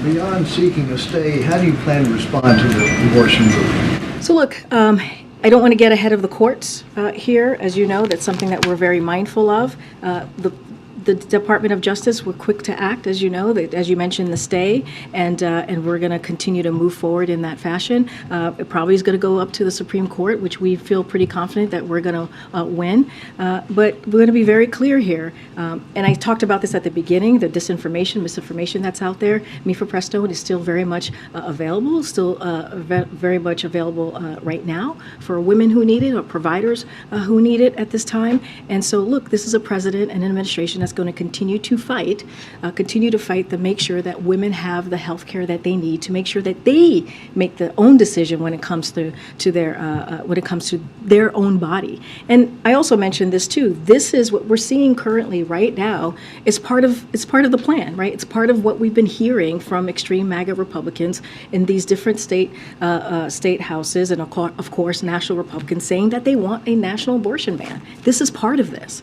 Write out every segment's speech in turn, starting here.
beyond seeking a stay, how do you plan to respond to the abortion movement? So look, I don't want to get ahead of the courts here. As you know, that's something that we're very mindful of. The Department of Justice, we're quick to act, as you know, as you mentioned, the stay, and we're going to continue to move forward in that fashion. It probably is going to go up to the Supreme Court, which we feel pretty confident that we're going to win. But we're going to be very clear here. And I talked about this at the beginning, the misinformation that's out there. Mifepristone is still very much available, very much available right now for women who need it or providers who need it at this time. And so, look, this is a president and an administration that's going to continue to fight to make sure that women have the health care that they need, to make sure that they make their own decision when it comes to their own body. And I also mentioned this too. This is what we're seeing currently right now. It's part of the plan, right? It's part of what we've been hearing from extreme MAGA Republicans in these different state houses, and of course national Republicans saying that they want a national abortion ban. This is part of this,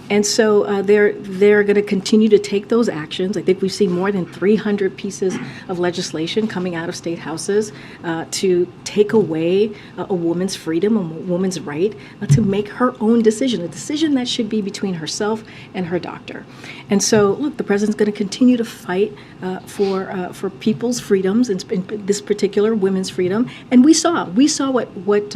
and so they're going to continue to take those actions. I think we've seen more than 300 pieces of legislation coming out of state houses to take away a woman's freedom, a woman's right to make her own decision, a decision that should be between herself and her doctor. And so, look, the president's going to continue to fight for people's freedoms, in this particular women's freedom. And we saw what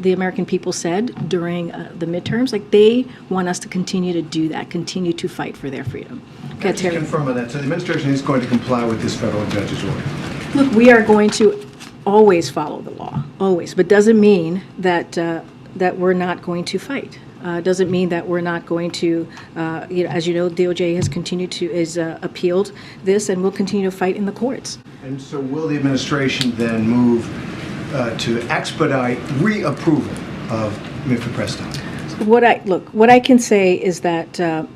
the American people said during the midterms. Like, they want us to continue to do that, continue to fight for their freedom. Can you confirm on that? So the administration is going to comply with this federal judge's order? Look, we are going to always follow the law, always. But doesn't mean that we're not going to fight. Doesn't mean that we're not going to, as you know, DOJ has appealed this, and we'll continue to fight in the courts. And so will the administration then move to expedite reapproval of Mifepristone? What I can say is that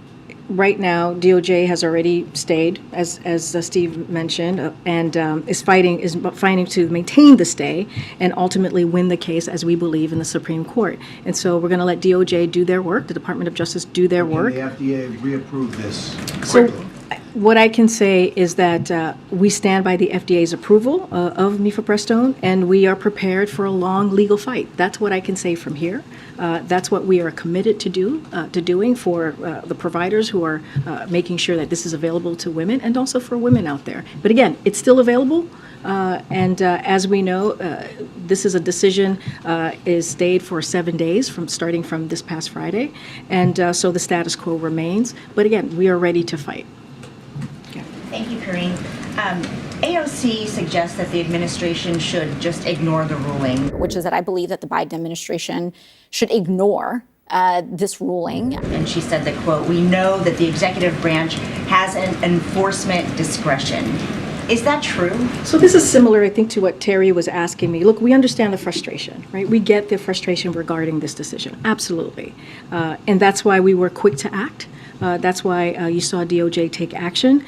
right now DOJ has already stayed, as Steve mentioned, and is fighting to maintain the stay and ultimately win the case, as we believe, in the Supreme Court. And so we're going to let DOJ do their work, the Department of Justice do their work. Can the FDA reapprove this So quickly? what I can say is that we stand by the FDA's approval of Mifepristone, and we are prepared for a long legal fight. That's what I can say from here. That's what we are committed to doing for the providers who are making sure that this is available to women, and also for women out there. But again, it's still available. And as we know, this is a decision is stayed for 7 days starting from this past Friday, and so the status quo remains. But again, we are ready to fight. Thank you, Karine. AOC suggests that the administration should just ignore the ruling. Which is that I believe that the Biden administration should ignore this ruling. And she said that, quote, "We know that the executive branch has an enforcement discretion." Is that true? So this is similar, I think, to what Terry was asking me. Look, we understand the frustration, right? We get the frustration regarding this decision, absolutely. And that's why we were quick to act. That's why you saw DOJ take action.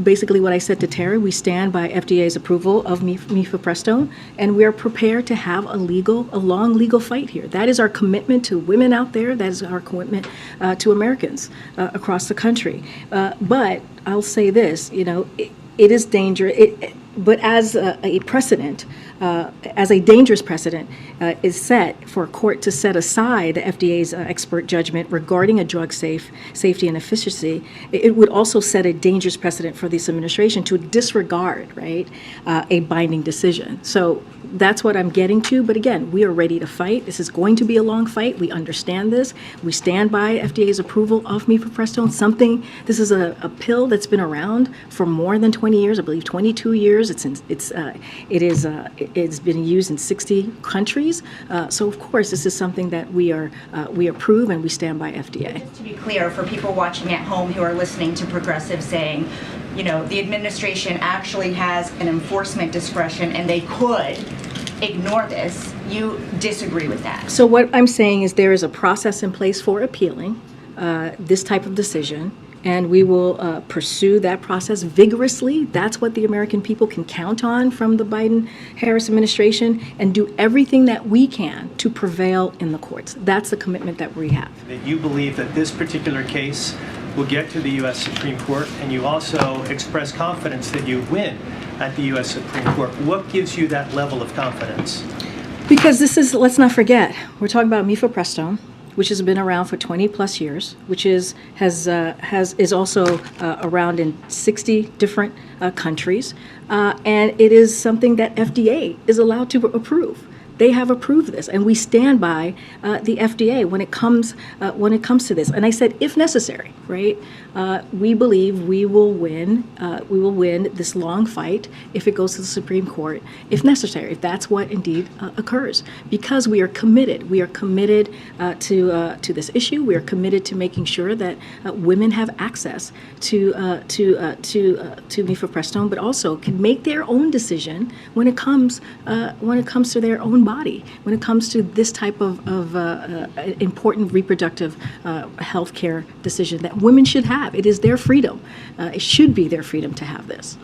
Basically what I said to Terry, we stand by FDA's approval of Mifepristone, and we are prepared to have a long legal fight here. That is our commitment to women out there. That is our commitment to Americans across the country. But I'll say this, it is dangerous. But as a precedent, as a dangerous precedent is set for a court to set aside the FDA's expert judgment regarding a drug safety and efficacy, it would also set a dangerous precedent for this administration to disregard, right, a binding decision. So that's what I'm getting to. But again, we are ready to fight. This is going to be a long fight. We understand this. We stand by FDA's approval of Mifepristone. This is a pill that's been around for more than 20 years. I believe 22 years. It's been used in 60 countries. So of course, this is something that we approve, and we stand by FDA. Just to be clear, for people watching at home who are listening to progressives saying, the administration actually has an enforcement discretion and they could ignore this, you disagree with that? So what I'm saying is there is a process in place for appealing this type of decision, and we will pursue that process vigorously. That's what the American people can count on from the Biden-Harris administration, and do everything that we can to prevail in the courts. That's the commitment that we have. That you believe that this particular case will get to the U.S. Supreme Court, and you also express confidence that you win at the U.S. Supreme Court. What gives you that level of confidence? Because this is, let's not forget, we're talking about Mifepristone, which has been around for 20 plus years, which is also around in 60 different countries, and it is something that FDA is allowed to approve. They have approved this, and we stand by the FDA when it comes to this. And I said, if necessary, right? We believe we will win. We will win this long fight if it goes to the Supreme Court, if necessary, if that's what indeed occurs. Because we are committed. We are committed to this issue. We are committed to making sure that women have access to Mifepristone, but also can make their own decision when it comes to their own body, when it comes to this type of important reproductive health care decision that women should have. It is their freedom. It should be their freedom to have this.